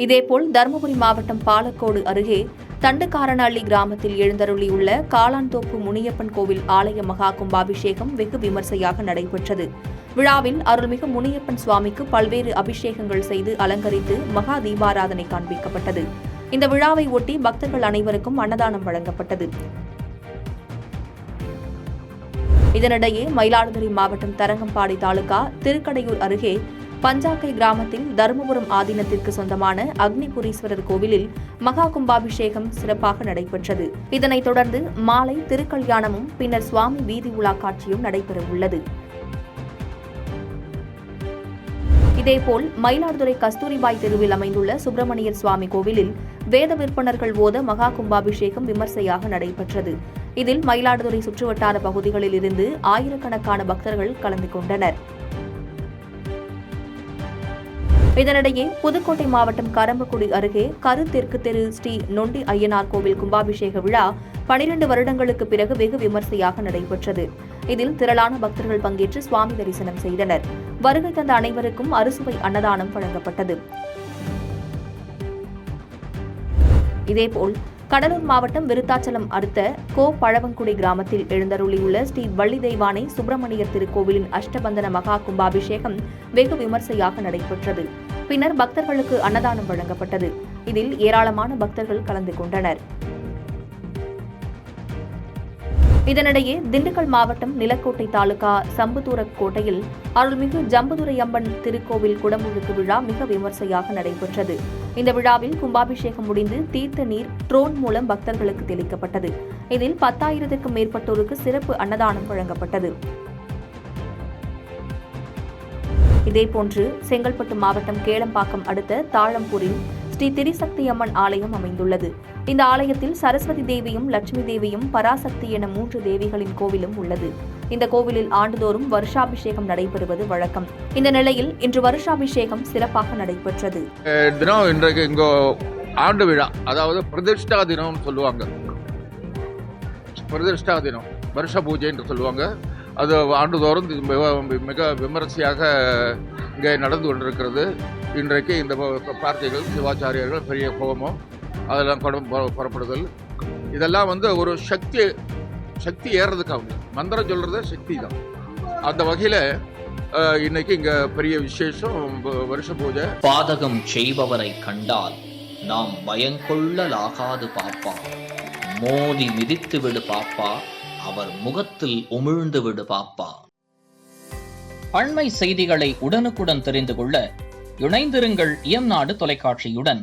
இதேபோல் தருமபுரி மாவட்டம் பாலக்கோடு அருகே தண்டுக்காரனஹள்ளி கிராமத்தில் எழுந்தருளியுள்ள காளான்தோப்பு முனியப்பன் கோவில் ஆலய மகா கும்பாபிஷேகம் வெகு விமர்சையாக நடைபெற்றது. விழாவில் அருள்மிகு முனியப்பன் சுவாமிக்கு பல்வேறு அபிஷேகங்கள் செய்து அலங்கரித்து மகா தீபாராதனை காண்பிக்கப்பட்டது. இந்த விழாவை ஒட்டி பக்தர்கள் அனைவருக்கும் அன்னதானம் வழங்கப்பட்டது. இதனிடையே மயிலாடுதுறை மாவட்டம் தரங்கம்பாடி தாலுகா திருக்கடையூர் அருகே பஞ்சாக்கை கிராமத்தில் தருமபுரம் ஆதீனத்திற்கு சொந்தமான அக்னிபுரீஸ்வரர் கோவிலில் மகா கும்பாபிஷேகம் சிறப்பாக நடைபெற்றது. இதனைத் தொடர்ந்து மாலை திருக்கல்யாணமும் பின்னர் சுவாமி வீதி உலா காட்சியும் நடைபெறவுள்ளது. இதேபோல் மயிலாடுதுறை கஸ்தூரிபாய் தெருவில் அமைந்துள்ள சுப்பிரமணியர் சுவாமி கோவிலில் வேத விற்பனர்கள் ஓத மகா கும்பாபிஷேகம் விமர்சையாக நடைபெற்றது. இதில் மயிலாடுதுறை சுற்றுவட்டார பகுதிகளில் இருந்து ஆயிரக்கணக்கான பக்தர்கள் கலந்து கொண்டனர். இதனிடையே புதுக்கோட்டை மாவட்டம் கரம்பக்குடி அருகே கரு தெற்கு தெரு ஸ்ரீ நொண்டி ஐயனார் கோவில் கும்பாபிஷேக விழா 12 வருடங்களுக்கு பிறகு வெகு விமர்சையாக நடைபெற்றது. இதில் திரளான பக்தர்கள் பங்கேற்று சுவாமி தரிசனம் செய்தனர். வருகை தந்த அனைவருக்கும் அறுசுவை அன்னதானம் வழங்கப்பட்டது. இதேபோல் கடலூர் மாவட்டம் விருத்தாச்சலம் அடுத்த பழவங்குடி கிராமத்தில் எழுந்தருளியுள்ள ஸ்ரீ வள்ளி தெய்வானை சுப்பிரமணியர் திருக்கோவிலின் அஷ்டபந்தன மகா கும்பாபிஷேகம் வெகு விமர்சையாக நடைபெற்றது. பின்னர் பக்தர்களுக்கு அன்னதானம் வழங்கப்பட்டது. இதில் ஏராளமான பக்தர்கள் கலந்து கொண்டனர். இதனிடையே திண்டுக்கல் மாவட்டம் நிலக்கோட்டை தாலுகா சம்புதூரக் கோட்டையில் அருள்மிகு ஜம்புதுரை அம்மன் திருக்கோவில் குடமுழுக்கு விழா மிக விமர்சையாக நடைபெற்றது. இந்த விழாவில் கும்பாபிஷேகம் முடிந்து தீர்த்த நீர் ட்ரோன் மூலம் பக்தர்களுக்கு தெளிக்கப்பட்டது. இதில் 10,000க்கும் மேற்பட்டோருக்கு சிறப்பு அன்னதானம் வழங்கப்பட்டது. இதேபோன்று செங்கல்பட்டு மாவட்டம் கேளம்பாக்கம் அடுத்த தாழம்பூரில் ஸ்ரீ திரிசக்தி அம்மன் ஆலயம் அமைந்துள்ளது. இந்த ஆலயத்தில் சரஸ்வதி தேவியும் லட்சுமி தேவியும் பராசக்தி என 3 தேவிகளின் கோவிலும் உள்ளது. இந்த கோவிலில் ஆண்டுதோறும் வருஷாபிஷேகம் நடைபெறுவது வழக்கம். இந்த நிலையில் இன்று வருஷாபிஷேகம் சிறப்பாக நடைபெற்றது. இன்றைக்கு இங்க ஆண்டு விழா, அதாவது பிரதிஷ்டா தினம் சொல்லுவாங்க. பிரதிஷ்டா தினம் வருஷ பூஜை என்று சொல்லுவாங்க. அது ஆண்டுதோறும் மிக விமரிசையாக இங்கே நடந்து கொண்டிருக்கிறது. இன்றைக்கு இந்த பார்த்தைகள் சிவாச்சாரியர்கள் பெரிய கோபமும் அதெல்லாம் புறப்படுதல் இதெல்லாம் ஒரு சக்தி ஏறதுக்காக மந்திரம் சொல்றது சக்தி தான். அந்த வகையில் இன்னைக்கு இங்க பெரிய விசேஷம் வருஷ பூஜை. பாதகம் செய்பவரை கண்டால் நாம் பயங்கொள்ளலாகாது பாப்பா, மோதி மிதித்து விடு பாப்பா, அவர் முகத்தில் உமிழ்ந்து விடு பாப்பா. அண்மை செய்திகளை உடனுக்குடன் தெரிந்து கொள்ள இணைந்திருங்கள் இயம்நாடு தொலைக்காட்சியுடன்.